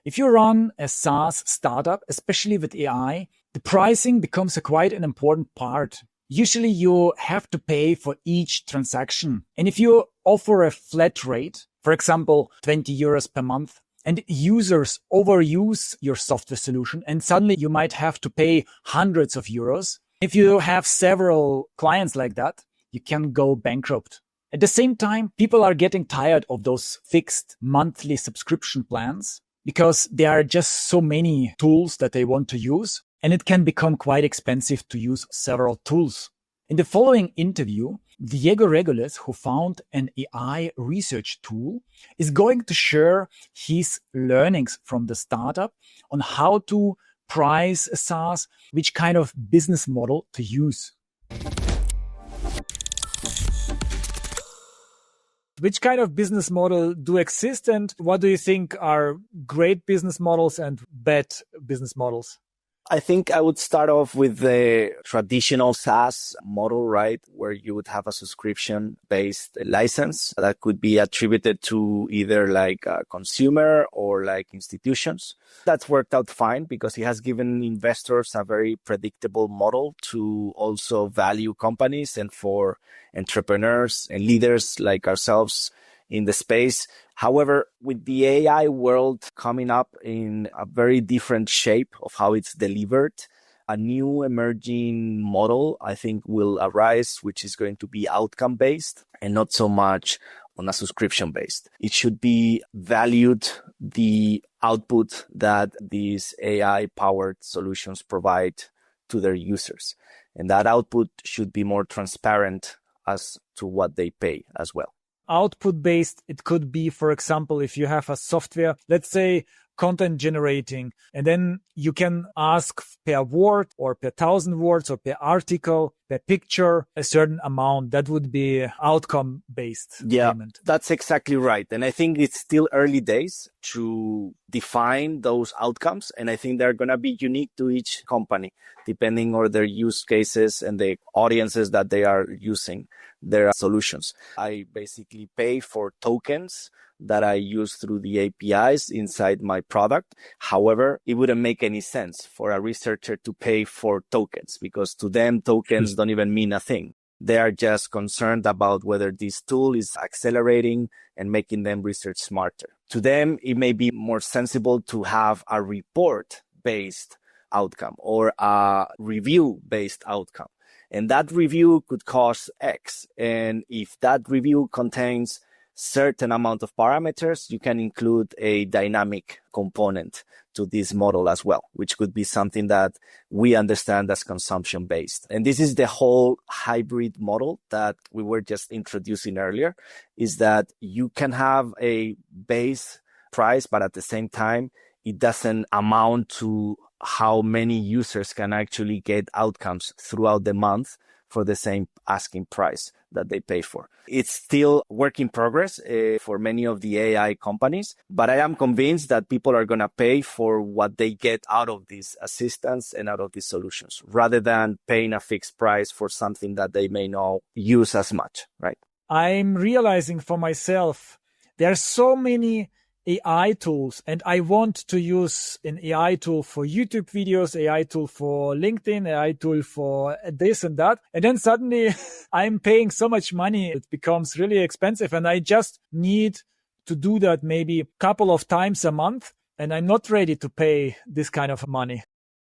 If you run a SaaS startup, especially with AI, the pricing becomes quite an important part. Usually you have to pay for each transaction. And if you offer a flat rate, for example, 20 euros per month, and users overuse your software solution, and suddenly you might have to pay hundreds of euros. If you have several clients like that, you can go bankrupt. At the same time, people are getting tired of those fixed monthly subscription plans because there are just so many tools that they want to use, and it can become quite expensive to use several tools. In the following interview, Diego Regules, who found an AI research tool, is going to share his learnings from the startup on how to price a SaaS, which kind of business model to use. Which kind of business model do exist, and what do you think are great business models and bad business models? I think I would start off with the traditional SaaS model, right? Where you would have a subscription-based license that could be attributed to either like a consumer or like institutions. That's worked out fine because it has given investors a very predictable model to also value companies, and for entrepreneurs and leaders like ourselves in the space. However, with the AI world coming up in a very different shape of how it's delivered, a new emerging model, I think, will arise, which is going to be outcome-based and not so much on a subscription-based. It should be valued the output that these AI-powered solutions provide to their users. And that output should be more transparent as to what they pay as well. Output based, it could be, for example, if you have a software, let's say content generating, and then you can ask per word or per 1,000 words or per article, per picture, a certain amount. That would be outcome based payment. That's exactly right. And I think it's still early days to define those outcomes. And I think they're going to be unique to each company, depending on their use cases and the audiences that they are using their solutions. I basically pay for tokens that I use through the APIs inside my product. However, it wouldn't make any sense for a researcher to pay for tokens because to them, tokens don't even mean a thing. They are just concerned about whether this tool is accelerating and making them research smarter. To them, it may be more sensible to have a report-based outcome or a review-based outcome. And that review could cost X. And if that review contains certain amount of parameters, you can include a dynamic component to this model as well, which could be something that we understand as consumption-based. And this is the whole hybrid model that we were just introducing earlier, is that you can have a base price, but at the same time, it doesn't amount to how many users can actually get outcomes throughout the month for the same asking price that they pay for. It's still work in progress for many of the AI companies, but I am convinced that people are going to pay for what they get out of these assistants and out of these solutions, rather than paying a fixed price for something that they may not use as much, right? I'm realizing for myself, there are so many AI tools, and I want to use an AI tool for YouTube videos, AI tool for LinkedIn, AI tool for this and that. And then suddenly I'm paying so much money, it becomes really expensive. And I just need to do that maybe a couple of times a month. And I'm not ready to pay this kind of money.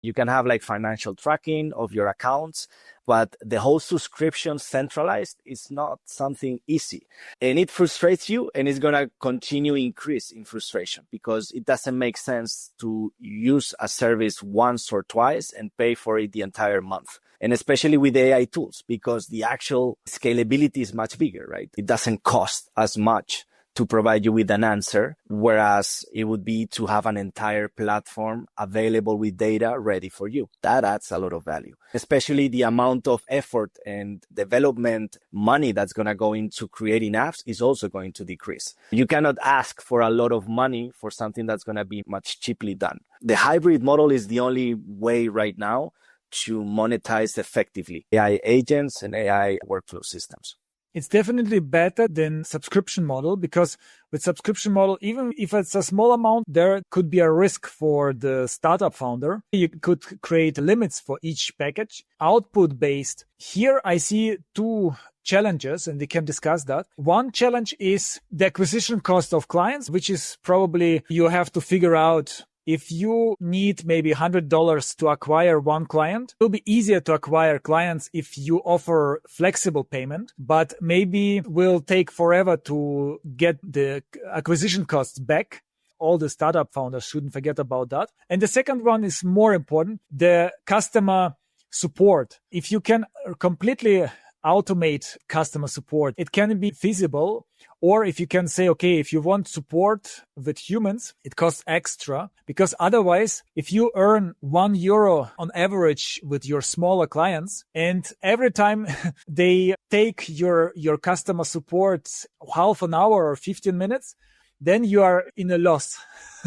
You can have like financial tracking of your accounts, but the whole subscription centralized is not something easy. And it frustrates you, and it's going to continue increase in frustration because it doesn't make sense to use a service once or twice and pay for it the entire month. And especially with AI tools, because the actual scalability is much bigger, right? It doesn't cost as much to provide you with an answer, whereas it would be to have an entire platform available with data ready for you. That adds a lot of value, especially the amount of effort and development money that's going to go into creating apps is also going to decrease. You cannot ask for a lot of money for something that's going to be much cheaply done. The hybrid model is the only way right now to monetize effectively AI agents and AI workflow systems. It's definitely better than subscription model, because with subscription model, even if it's a small amount, there could be a risk for the startup founder. You could create limits for each package. Output based. Here I see two challenges, and we can discuss that. One challenge is the acquisition cost of clients, which is probably you have to figure out. If you need maybe $100 to acquire one client, it will be easier to acquire clients if you offer flexible payment, but maybe will take forever to get the acquisition costs back. All the startup founders shouldn't forget about that. And the second one is more important, the customer support. If you can completely automate customer support, it can be feasible. Or if you can say, okay, if you want support with humans, it costs extra, because otherwise, if you earn €1 on average with your smaller clients, and every time they take your customer support half an hour or 15 minutes, then you are in a loss.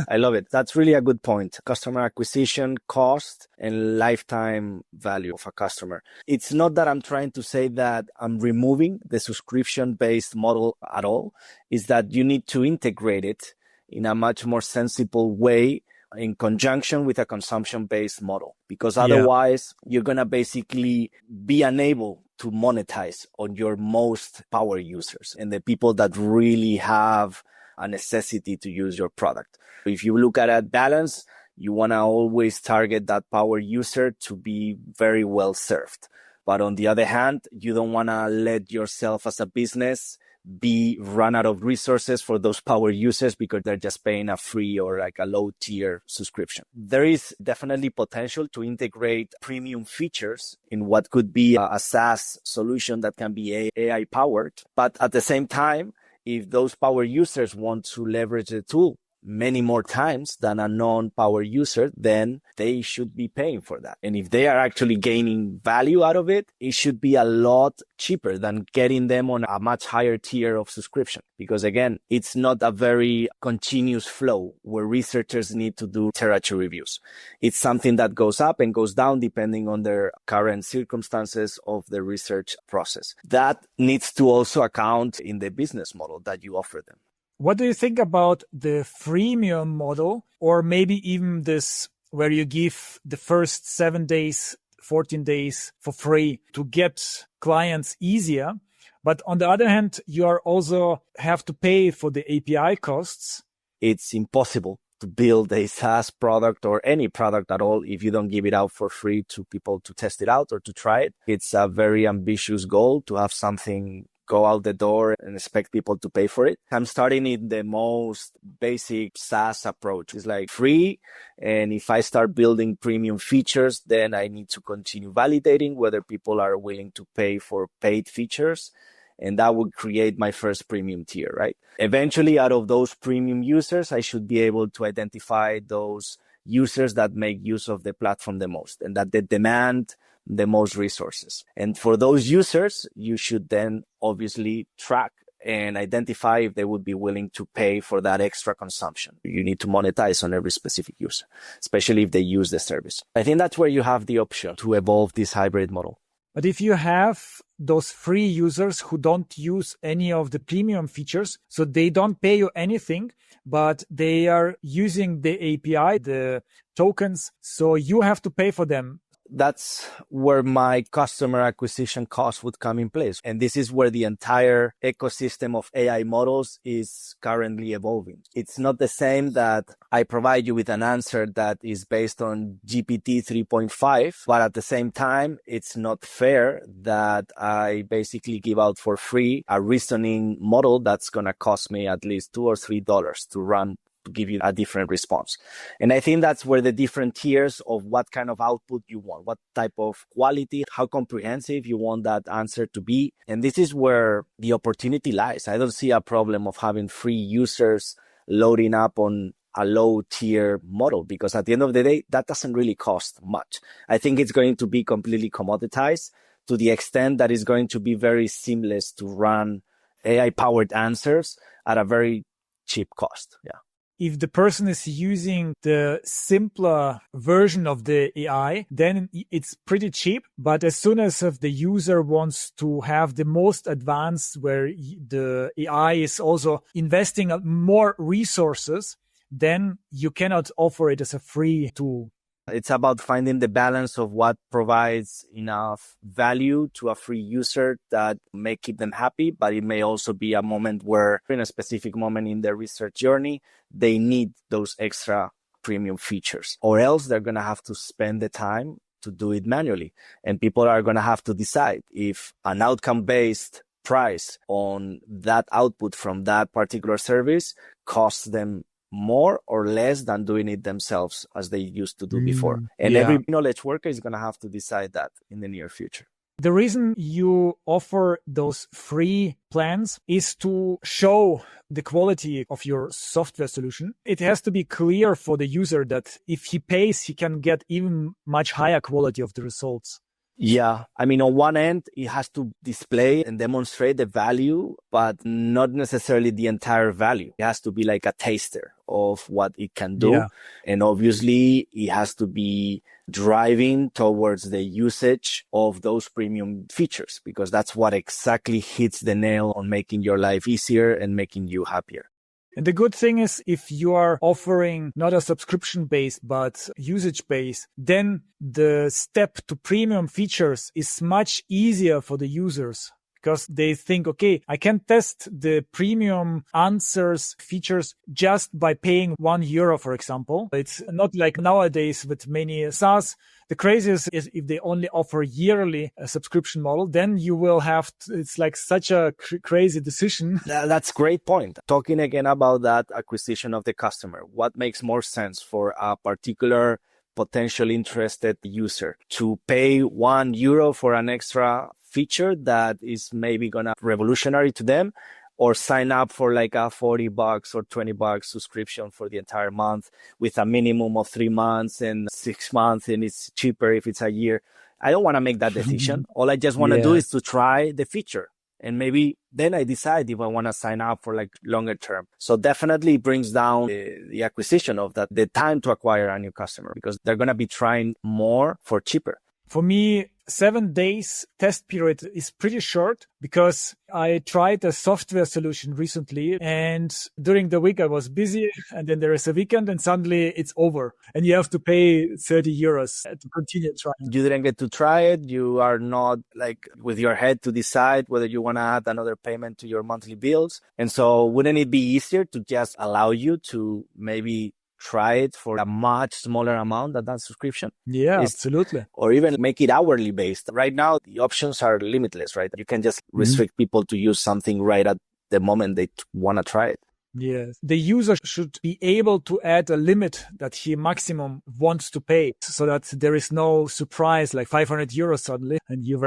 I love it. That's really a good point. Customer acquisition cost and lifetime value of a customer. It's not that I'm trying to say that I'm removing the subscription-based model at all. It's that you need to integrate it in a much more sensible way in conjunction with a consumption-based model, because otherwise you're going to basically be unable to monetize on your most power users and the people that really have a necessity to use your product. If you look at a balance, you want to always target that power user to be very well served. But on the other hand, you don't want to let yourself as a business be run out of resources for those power users because they're just paying a free or like a low tier subscription. There is definitely potential to integrate premium features in what could be a SaaS solution that can be AI powered. But at the same time, if those power users want to leverage the tool many more times than a non-power user, then they should be paying for that. And if they are actually gaining value out of it, it should be a lot cheaper than getting them on a much higher tier of subscription. Because again, it's not a very continuous flow where researchers need to do literature reviews. It's something that goes up and goes down depending on their current circumstances of the research process. That needs to also account in the business model that you offer them. What do you think about the freemium model, or maybe even this where you give the first 7 days, 14 days for free to get clients easier? But on the other hand, you are also have to pay for the API costs. It's impossible to build a SaaS product or any product at all if you don't give it out for free to people to test it out or to try it. It's a very ambitious goal to have something go out the door and expect people to pay for it. I'm starting in the most basic SaaS approach. It's like free. And if I start building premium features, then I need to continue validating whether people are willing to pay for paid features. And that would create my first premium tier, right? Eventually, out of those premium users, I should be able to identify those users that make use of the platform the most and that they demand the most resources. And for those users, you should then obviously track and identify if they would be willing to pay for that extra consumption. You need to monetize on every specific user, especially if they use the service. I think that's where you have the option to evolve this hybrid model. But if you have those free users who don't use any of the premium features, so they don't pay you anything, but they are using the API, the tokens, so you have to pay for them. That's where my customer acquisition cost would come in place. And this is where the entire ecosystem of AI models is currently evolving. It's not the same that I provide you with an answer that is based on GPT 3.5, but at the same time, it's not fair that I basically give out for free a reasoning model that's going to cost me at least $2 or $3 to run, to give you a different response. And I think that's where the different tiers of what kind of output you want, what type of quality, how comprehensive you want that answer to be. And this is where the opportunity lies. I don't see a problem of having free users loading up on a low tier model, because at the end of the day, that doesn't really cost much. I think it's going to be completely commoditized to the extent that it's going to be very seamless to run AI powered answers at a very cheap cost. Yeah. if the person is using the simpler version of the AI, then it's pretty cheap. But as soon as if the user wants to have the most advanced, where the AI is also investing more resources, then you cannot offer it as a free tool. It's about finding the balance of what provides enough value to a free user that may keep them happy, but it may also be a moment where in a specific moment in their research journey, they need those extra premium features, or else they're going to have to spend the time to do it manually. And people are going to have to decide if an outcome-based price on that output from that particular service costs them more or less than doing it themselves as they used to do before. And every knowledge worker is going to have to decide that in the near future. The reason you offer those free plans is to show the quality of your software solution. It has to be clear for the user that if he pays, he can get even much higher quality of the results. Yeah. I mean, on one end, it has to display and demonstrate the value, but not necessarily the entire value. It has to be like a taster of what it can do. Yeah. And obviously, it has to be driving towards the usage of those premium features, because that's what exactly hits the nail on making your life easier and making you happier. And the good thing is, if you are offering not a subscription-based, but usage-based, then the step to premium features is much easier for the users, because they think, okay, I can test the premium answers features just by paying €1, for example. It's not like nowadays with many SaaS. The craziest is if they only offer yearly a subscription model, then you will have, it's like such a crazy decision. That's a great point. Talking again about that acquisition of the customer, what makes more sense for a particular potential interested user to pay €1 for an extra feature that is maybe gonna revolutionary to them, or sign up for like a $40 or $20 subscription for the entire month with a minimum of 3 months and 6 months, and it's cheaper if it's a year. I don't want to make that decision. All I just want to do is to try the feature, and maybe then I decide if I want to sign up for like longer term. So definitely it brings down the acquisition of that, the time to acquire a new customer, because they're going to be trying more for cheaper. For me, 7 days test period is pretty short, because I tried a software solution recently, and during the week I was busy, and then there is a weekend and suddenly it's over and you have to pay €30 to continue trying. You didn't get to try it. You are not like with your head to decide whether you want to add another payment to your monthly bills. And so wouldn't it be easier to just allow you to maybe try it for a much smaller amount than that subscription? Yeah, absolutely. Or even make it hourly based. Right now, the options are limitless, right? You can just restrict people to use something right at the moment they want to try it. Yes. The user should be able to add a limit that he maximum wants to pay, so that there is no surprise like €500 suddenly and you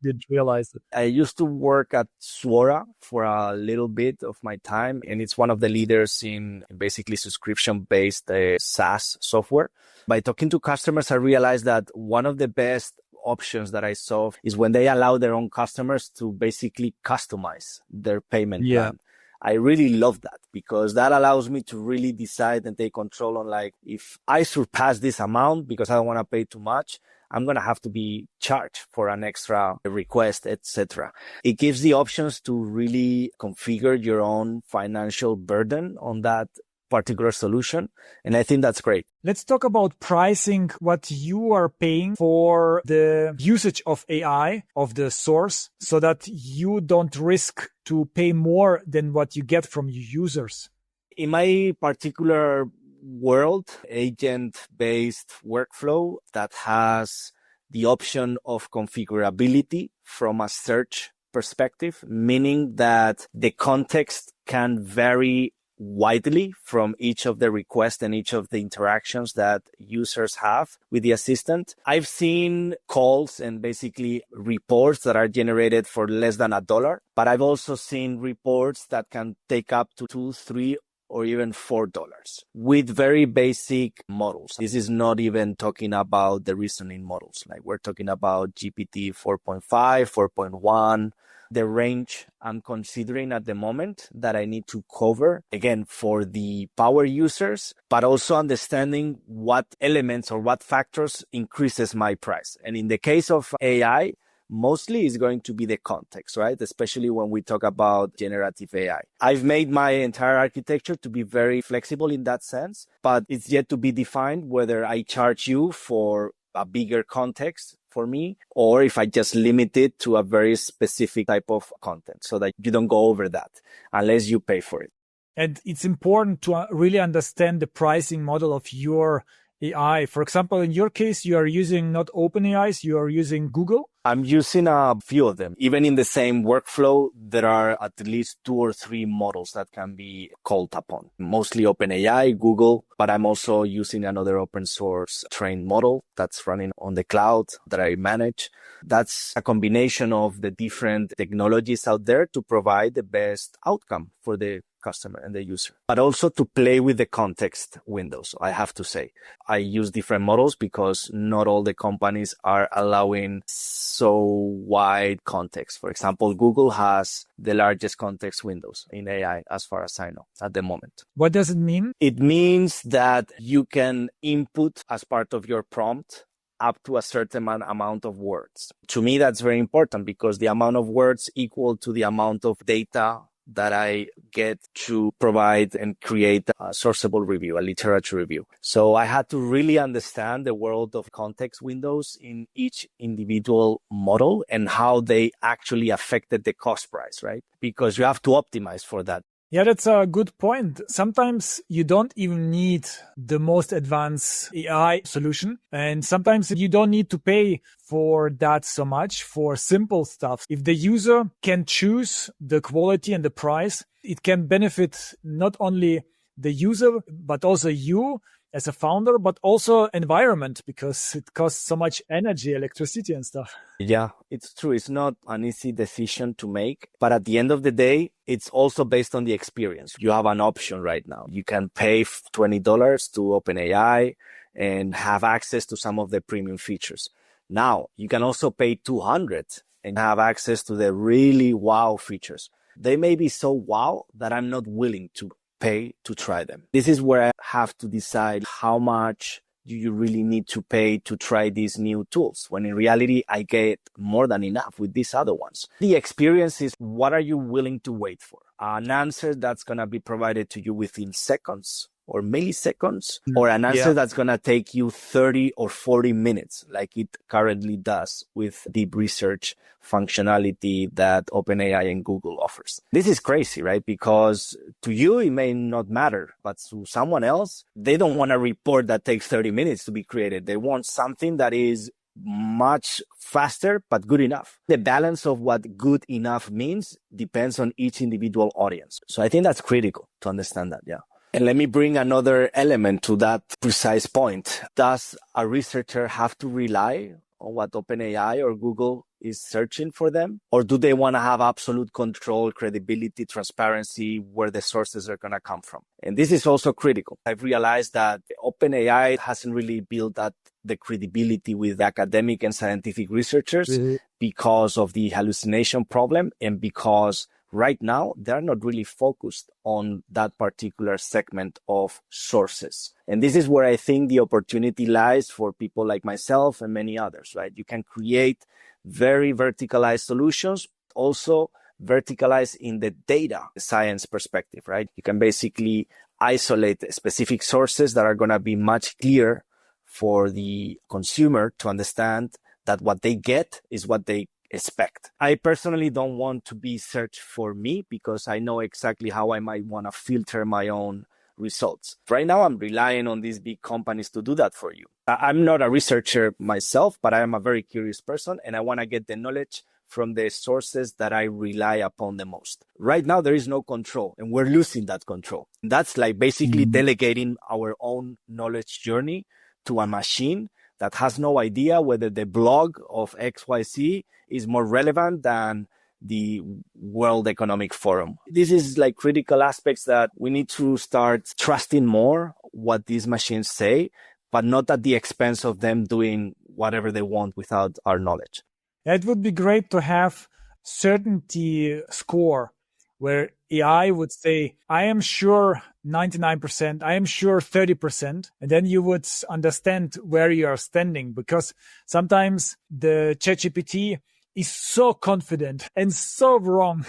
didn't realize it. I used to work at Swora for a little bit of my time, and it's one of the leaders in basically subscription-based SaaS software. By talking to customers, I realized that one of the best options that I saw is when they allow their own customers to basically customize their payment plan. I really love that, because that allows me to really decide and take control on, like, if I surpass this amount because I don't want to pay too much, I'm going to have to be charged for an extra request, etc. It gives the options to really configure your own financial burden on that particular solution. And I think that's great. Let's talk about pricing, what you are paying for the usage of AI, of the source, so that you don't risk to pay more than what you get from your users. In my particular world, agent-based workflow that has the option of configurability from a search perspective, meaning that the context can vary widely from each of the requests and each of the interactions that users have with the assistant. I've seen calls and basically reports that are generated for less than $1, but I've also seen reports that can take up to $2, $3, or even $4 with very basic models. This is not even talking about the reasoning models. Like, we're talking about GPT 4.5, 4.1, the range I'm considering at the moment that I need to cover, again, for the power users, but also understanding what elements or what factors increases my price. And in the case of AI, mostly is going to be the context, right? Especially when we talk about generative AI. I've made my entire architecture to be very flexible in that sense, but it's yet to be defined whether I charge you for a bigger context for me, or if I just limit it to a very specific type of content so that you don't go over that unless you pay for it. And it's important to really understand the pricing model of your AI. For example, in your case, you are using not OpenAI, you are using Google. I'm using a few of them. Even in the same workflow, there are at least 2 or 3 models that can be called upon. Mostly OpenAI, Google, but I'm also using another open source trained model that's running on the cloud that I manage. That's a combination of the different technologies out there to provide the best outcome for the customer and the user, but also to play with the context windows. I have to say, I use different models because not all the companies are allowing so wide context. For example, Google has the largest context windows in AI, as far as I know at the moment. What does it mean? It means that you can input as part of your prompt up to a certain amount of words. To me, that's very important because the amount of words equal to the amount of data that I get to provide and create a sourceable review, a literature review. So I had to really understand the world of context windows in each individual model and how they actually affected the cost price, right? Because you have to optimize for that. Yeah, that's a good point. Sometimes you don't even need the most advanced AI solution. And sometimes you don't need to pay for that so much for simple stuff. If the user can choose the quality and the price, it can benefit not only the user, but also you as a founder, but also environment, because it costs so much energy, electricity and stuff. Yeah, it's true. It's not an easy decision to make, but at the end of the day, it's also based on the experience. You have an option right now. You can pay $20 to OpenAI and have access to some of the premium features. Now, you can also pay $200 and have access to the really wow features. They may be so wow that I'm not willing to pay to try them. This is where I have to decide how much do you really need to pay to try these new tools, when in reality, I get more than enough with these other ones. The experience is, what are you willing to wait for? An answer that's going to be provided to you within seconds or milliseconds, or an answer that's going to take you 30 or 40 minutes, like it currently does with deep research functionality that OpenAI and Google offers. This is crazy, right? Because to you, it may not matter, but to someone else, they don't want a report that takes 30 minutes to be created. They want something that is much faster, but good enough. The balance of what good enough means depends on each individual audience. So I think that's critical to understand that. Yeah. And let me bring another element to that precise point. Does a researcher have to rely on what OpenAI or Google is searching for them? Or do they want to have absolute control, credibility, transparency, where the sources are going to come from? And this is also critical. I've realized that OpenAI hasn't really built the credibility with academic and scientific researchers because of the hallucination problem, and because right now, they're not really focused on that particular segment of sources. And this is where I think the opportunity lies for people like myself and many others, right? You can create very verticalized solutions, also verticalized in the data science perspective, right? You can basically isolate specific sources that are going to be much clearer for the consumer to understand that what they get is what they expect. I personally don't want to be searched for me because I know exactly how I might want to filter my own results. Right now, I'm relying on these big companies to do that for you. I'm not a researcher myself, but I am a very curious person, and I want to get the knowledge from the sources that I rely upon the most. Right now, there is no control, and we're losing that control. That's like basically delegating our own knowledge journey to a machine that has no idea whether the blog of XYZ is more relevant than the World Economic Forum. This is like critical aspects that we need to start trusting more what these machines say, but not at the expense of them doing whatever they want without our knowledge. It would be great to have certainty score where AI would say, I am sure 99%, I am sure 30%. And then you would understand where you are standing, because sometimes the ChatGPT is so confident and so wrong.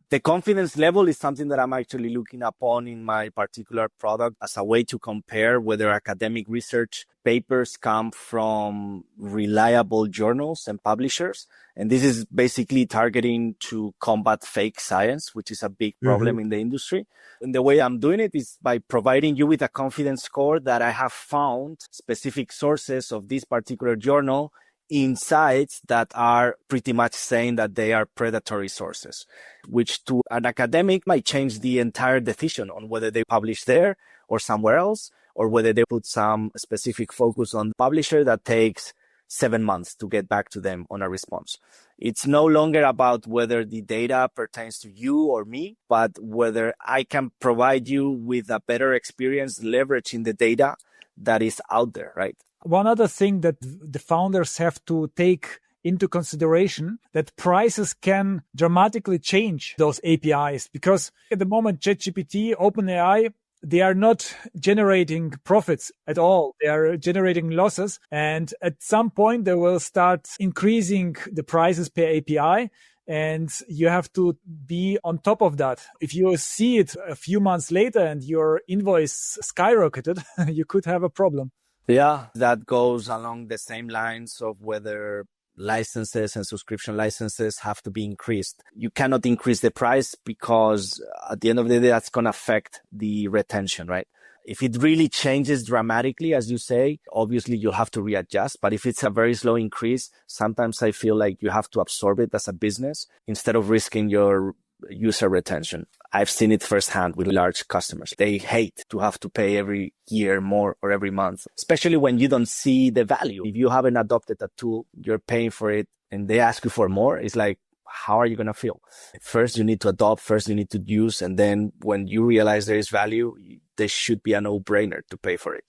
The confidence level is something that I'm actually looking upon in my particular product as a way to compare whether academic research papers come from reliable journals and publishers. And this is basically targeting to combat fake science, which is a big problem in the industry. And the way I'm doing it is by providing you with a confidence score that I have found specific sources of this particular journal in sites that are pretty much saying that they are predatory sources, which to an academic might change the entire decision on whether they publish there or somewhere else, or whether they put some specific focus on the publisher that takes 7 months to get back to them on a response. It's no longer about whether the data pertains to you or me, but whether I can provide you with a better experience leveraging the data that is out there, right? One other thing that the founders have to take into consideration, that prices can dramatically change those APIs, because at the moment, ChatGPT, OpenAI, they are not generating profits at all. They are generating losses. And at some point, they will start increasing the prices per API. And you have to be on top of that. If you see it a few months later and your invoice skyrocketed, you could have a problem. Yeah, that goes along the same lines of whether licenses and subscription licenses have to be increased. You cannot increase the price because at the end of the day, that's going to affect the retention, right? If it really changes dramatically, as you say, obviously you'll have to readjust. But if it's a very slow increase, sometimes I feel like you have to absorb it as a business instead of risking your user retention. I've seen it firsthand with large customers. They hate to have to pay every year more or every month, especially when you don't see the value. If you haven't adopted a tool, you're paying for it and they ask you for more. It's like, how are you going to feel? First, you need to adopt. First, you need to use. And then when you realize there is value, there should be a no-brainer to pay for it.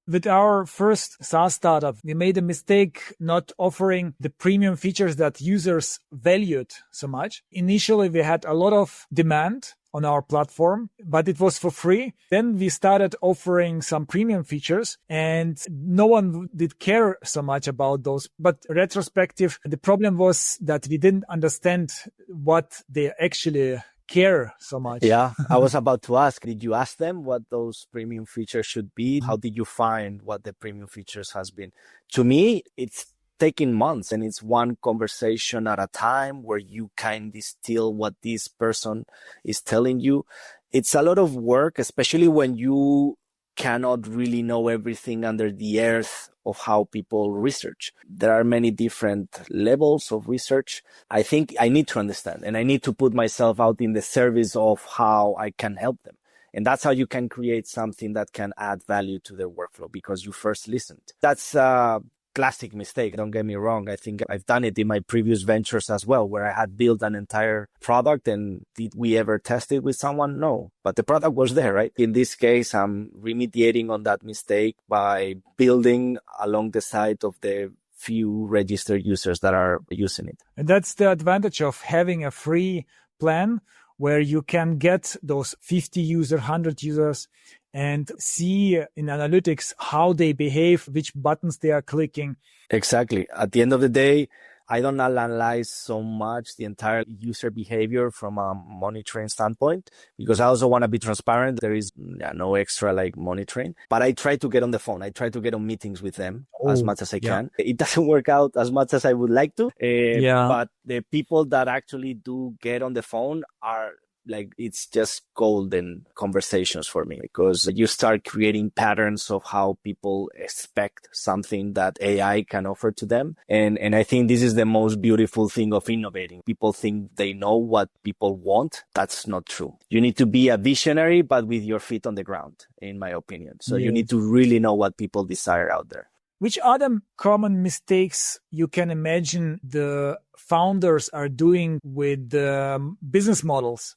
With our first SaaS startup, we made a mistake not offering the premium features that users valued so much. Initially, we had a lot of demand on our platform, but it was for free. Then we started offering some premium features and no one did care so much about those. But retrospective, the problem was that we didn't understand what they actually care so much. Yeah, I was about to ask, did you ask them what those premium features should be? How did you find what the premium features has been? To me, it's taking months and it's one conversation at a time where you can distill what this person is telling you. It's a lot of work, especially when you cannot really know everything under the earth of how people research. There are many different levels of research. I think I need to understand and I need to put myself out in the service of how I can help them. And that's how you can create something that can add value to their workflow because you first listened. That's a classic mistake. Don't get me wrong. I think I've done it in my previous ventures as well, where I had built an entire product and did we ever test it with someone? No, but the product was there, right? In this case, I'm remediating on that mistake by building along the side of the few registered users that are using it. And that's the advantage of having a free plan where you can get those 50 users, 100 users and see in analytics how they behave, which buttons they are clicking. Exactly. At the end of the day, I don't analyze so much the entire user behavior from a monitoring standpoint because I also want to be transparent. There is no extra like monitoring, but I try to get on the phone. I try to get on meetings with them as much as I can. It doesn't work out as much as I would like to, but the people that actually do get on the phone are like, it's just golden conversations for me because you start creating patterns of how people expect something that AI can offer to them. And I think this is the most beautiful thing of innovating. People think they know what people want. That's not true. You need to be a visionary, but with your feet on the ground, in my opinion. So you need to really know what people desire out there. Which other common mistakes you can imagine the founders are doing with the business models?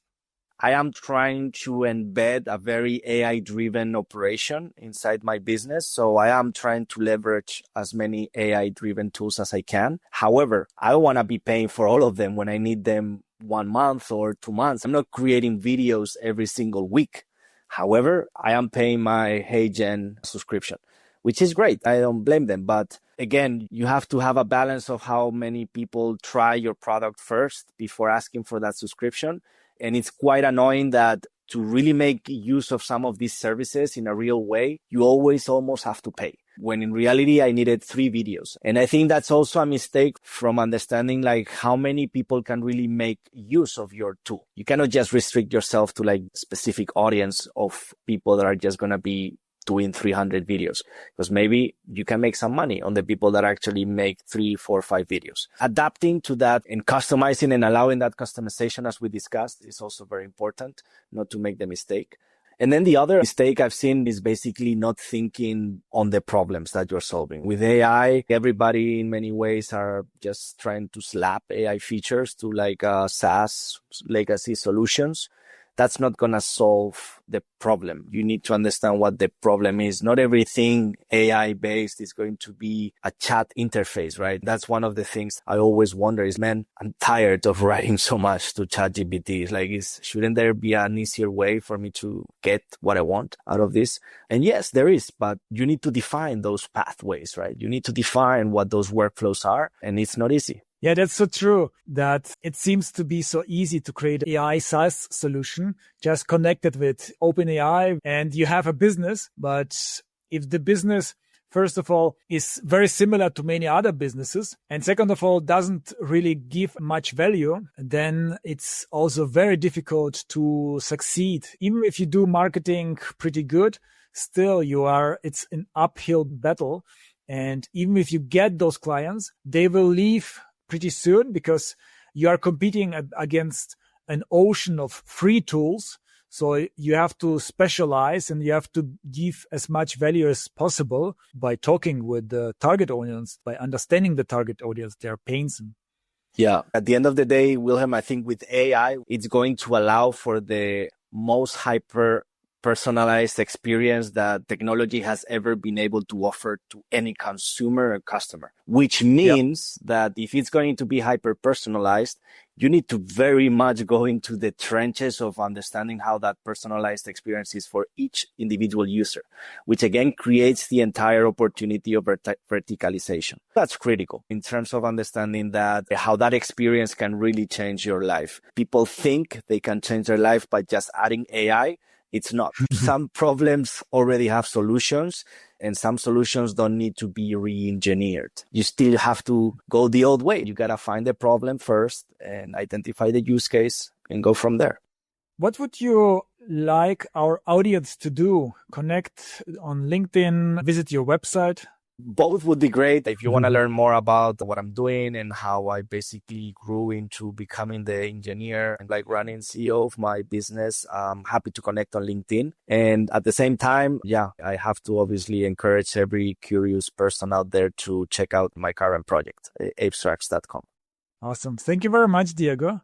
I am trying to embed a very AI-driven operation inside my business. So I am trying to leverage as many AI-driven tools as I can. However, I don't want to be paying for all of them when I need them 1 month or 2 months. I'm not creating videos every single week. However, I am paying my HeyGen subscription, which is great. I don't blame them. But again, you have to have a balance of how many people try your product first before asking for that subscription. And it's quite annoying that to really make use of some of these services in a real way, you always almost have to pay. When in reality, I needed 3 videos. And I think that's also a mistake from understanding like how many people can really make use of your tool. You cannot just restrict yourself to like specific audience of people that are just going to be doing 300 videos, because maybe you can make some money on the people that actually make 3, 4, 5 videos. Adapting to that and customizing and allowing that customization, as we discussed, is also very important, not to make the mistake. And then the other mistake I've seen is basically not thinking on the problems that you're solving. With AI, everybody in many ways are just trying to slap AI features to like SaaS legacy solutions. That's not going to solve the problem. You need to understand what the problem is. Not everything AI based is going to be a chat interface, right? That's one of the things I always wonder is, man, I'm tired of writing so much to ChatGPT. Like, shouldn't there be an easier way for me to get what I want out of this? And yes, there is, but you need to define those pathways, right? You need to define what those workflows are, and it's not easy. Yeah, that's so true that it seems to be so easy to create an AI SaaS solution, just connected with OpenAI and you have a business. But if the business, first of all, is very similar to many other businesses, and second of all, doesn't really give much value, then it's also very difficult to succeed. Even if you do marketing pretty good, still it's an uphill battle. And even if you get those clients, they will leave pretty soon because you are competing against an ocean of free tools. So you have to specialize and you have to give as much value as possible by talking with the target audience, by understanding the target audience, their pains. Yeah. At the end of the day, Wilhelm, I think with AI, it's going to allow for the most hyper personalized experience that technology has ever been able to offer to any consumer or customer, which means that if it's going to be hyper personalized, you need to very much go into the trenches of understanding how that personalized experience is for each individual user, which again creates the entire opportunity of verticalization. That's critical in terms of understanding that how that experience can really change your life. People think they can change their life by just adding AI. It's not. Some problems already have solutions, and some solutions don't need to be re-engineered. You still have to go the old way. You got to find the problem first and identify the use case and go from there. What would you like our audience to do? Connect on LinkedIn, visit your website? Both would be great. If you want to learn more about what I'm doing and how I basically grew into becoming the engineer and like running CEO of my business, I'm happy to connect on LinkedIn. And at the same time, I have to obviously encourage every curious person out there to check out my current project, abstracts.com. Awesome. Thank you very much, Diego.